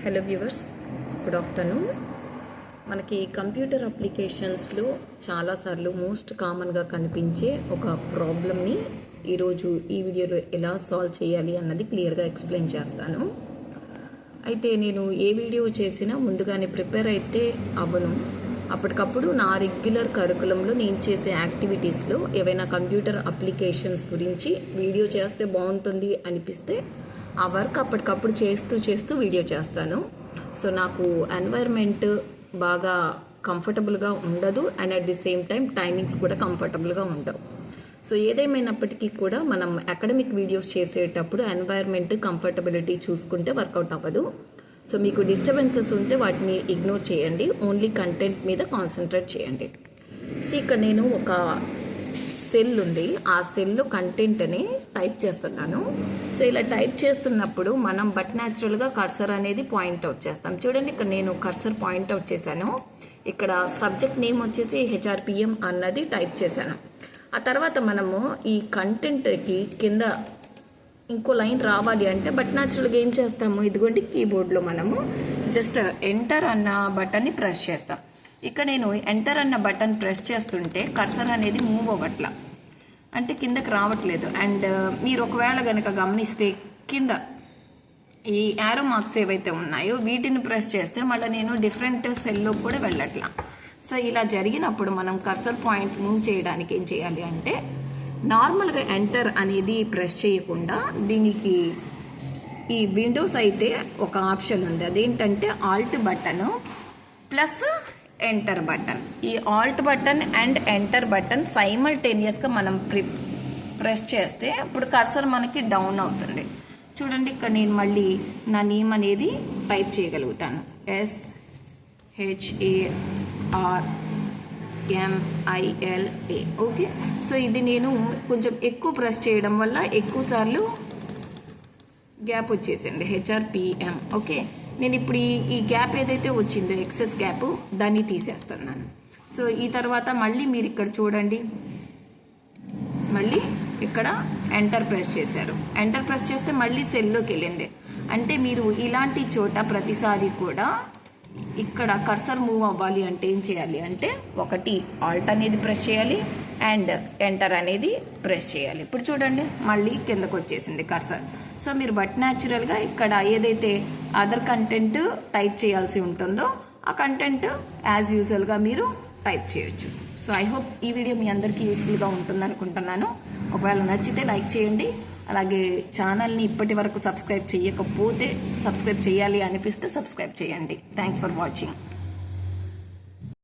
Hello viewers, good afternoon. మనకి computer అప్లికేషన్స్లో చాలాసార్లు most కామన్గా కనిపించే ఒక ప్రాబ్లమ్ని ఈరోజు ఈ వీడియోలో ఎలా సాల్వ్ చేయాలి అన్నది క్లియర్గా ఎక్స్ప్లెయిన్ చేస్తాను. అయితే నేను ఏ వీడియో చేసినా ముందుగానే ప్రిపేర్ అయితే అవ్వను. అప్పటికప్పుడు నా రెగ్యులర్ కరికులంలో నేను చేసే యాక్టివిటీస్లో ఏవైనా కంప్యూటర్ అప్లికేషన్స్ గురించి వీడియో చేస్తే బాగుంటుంది అనిపిస్తే ఆ వర్క్ అప్పటికప్పుడు చేస్తూ వీడియో చేస్తాను. సో నాకు ఎన్వైర్న్మెంట్ బాగా కంఫర్టబుల్గా ఉండదు and at the same time timings కూడా కంఫర్టబుల్గా ఉండవు. సో ఏదేమైనప్పటికీ కూడా మనం అకాడమిక్ వీడియోస్ చేసేటప్పుడు ఎన్వైర్న్మెంట్ కంఫర్టబిలిటీ చూసుకుంటే వర్కౌట్ అవ్వదు. సో మీకు డిస్టర్బెన్సెస్ ఉంటే వాటిని ఇగ్నోర్ చేయండి, ఓన్లీ కంటెంట్ మీద కాన్సన్ట్రేట్ చేయండి. సో ఇక్కడ నేను ఒక సెల్ ఉంది, ఆ సెల్లో కంటెంట్ని టైప్ చేస్తున్నాను. సో ఇలా టైప్ చేస్తున్నప్పుడు మనం బట్ న్యాచురల్గా కర్సర్ అనేది పాయింట్అవుట్ చేస్తాం. చూడండి, ఇక్కడ నేను కర్సర్ పాయింట్అవుట్ చేశాను. ఇక్కడ సబ్జెక్ట్ నేమ్ వచ్చేసి HRPM అన్నది టైప్ చేశాను. ఆ తర్వాత మనము ఈ కంటెంట్కి కింద ఇంకో లైన్ రావాలి అంటే బట్ న్యాచురల్గా ఏం చేస్తాము, ఇదిగోండి కీబోర్డ్లో మనము జస్ట్ ఎంటర్ అన్న బటన్ని ప్రెస్ చేస్తాం. ఇక్కడ నేను ఎంటర్ అన్న బటన్ ప్రెస్ చేస్తుంటే కర్సర్ అనేది మూవ్ అవ్వట్లా, అంటే కిందకి రావట్లేదు. అండ్ మీరు ఒకవేళ కనుక గమనిస్తే కింద ఈ యారో మార్క్స్ ఏవైతే ఉన్నాయో వీటిని ప్రెస్ చేస్తే మళ్ళీ నేను డిఫరెంట్ సెల్లో కూడా వెళ్ళట్లా. సో ఇలా జరిగినప్పుడు మనం కర్సర్ పాయింట్ మూవ్ చేయడానికి ఏం చేయాలి అంటే నార్మల్గా ఎంటర్ అనేది ప్రెస్ చేయకుండా దీనికి ఈ విండోస్ అయితే ఒక ఆప్షన్ ఉంది, అదేంటంటే alt button plus enter button. ఈ alt button and enter button సైమల్టేనియస్గా మనం ప్రెస్ చేస్తే ఇప్పుడు కర్సర్ మనకి డౌన్ అవుతుంది. చూడండి, ఇక్కడ నేను మళ్ళీ నా నేమ్ అనేది టైప్ చేయగలుగుతాను, SHARMILA. ఓకే, సో ఇది నేను కొంచెం ఎక్కువ ప్రెస్ చేయడం వల్ల ఎక్కువ సార్లు గ్యాప్ వచ్చేసింది, HRPM. ఓకే, నేను ఇప్పుడు ఈ గ్యాప్ ఏదైతే వచ్చిందో ఎక్సెస్ గ్యాప్ దాన్ని తీసేస్తున్నాను. సో ఈ తర్వాత మళ్ళీ మీరు ఇక్కడ చూడండి, మళ్ళీ ఇక్కడ ఎంటర్ ప్రెస్ చేశారు. ఎంటర్ ప్రెస్ చేస్తే మళ్ళీ సెల్లోకి వెళ్ళింది. అంటే మీరు ఇలాంటి చోట ప్రతిసారి కూడా ఇక్కడ కర్సర్ మూవ్ అవ్వాలి అంటే ఏం చేయాలి అంటే ఒకటి ఆల్ట్ అనేది ప్రెస్ చేయాలి అండ్ ఎంటర్ అనేది ప్రెస్ చేయాలి. ఇప్పుడు చూడండి మళ్ళీ కిందకు వచ్చేసింది కర్సర్. సో మీరు బట్ న్యాచురల్గా ఇక్కడ ఏదైతే అదర్ కంటెంట్ టైప్ చేయాల్సి ఉంటుందో ఆ కంటెంట్ యాజ్ యూజువల్గా మీరు టైప్ చేయొచ్చు. సో ఐ హోప్ ఈ వీడియో మీ అందరికీ యూస్ఫుల్గా ఉంటుంది అనుకుంటున్నాను. ఒకవేళ నచ్చితే లైక్ చేయండి, అలాగే ఛానల్ని ఇప్పటి వరకు సబ్స్క్రైబ్ చేయకపోతే సబ్స్క్రైబ్ చేయాలి అనిపిస్తే సబ్స్క్రైబ్ చేయండి. Thanks for watching.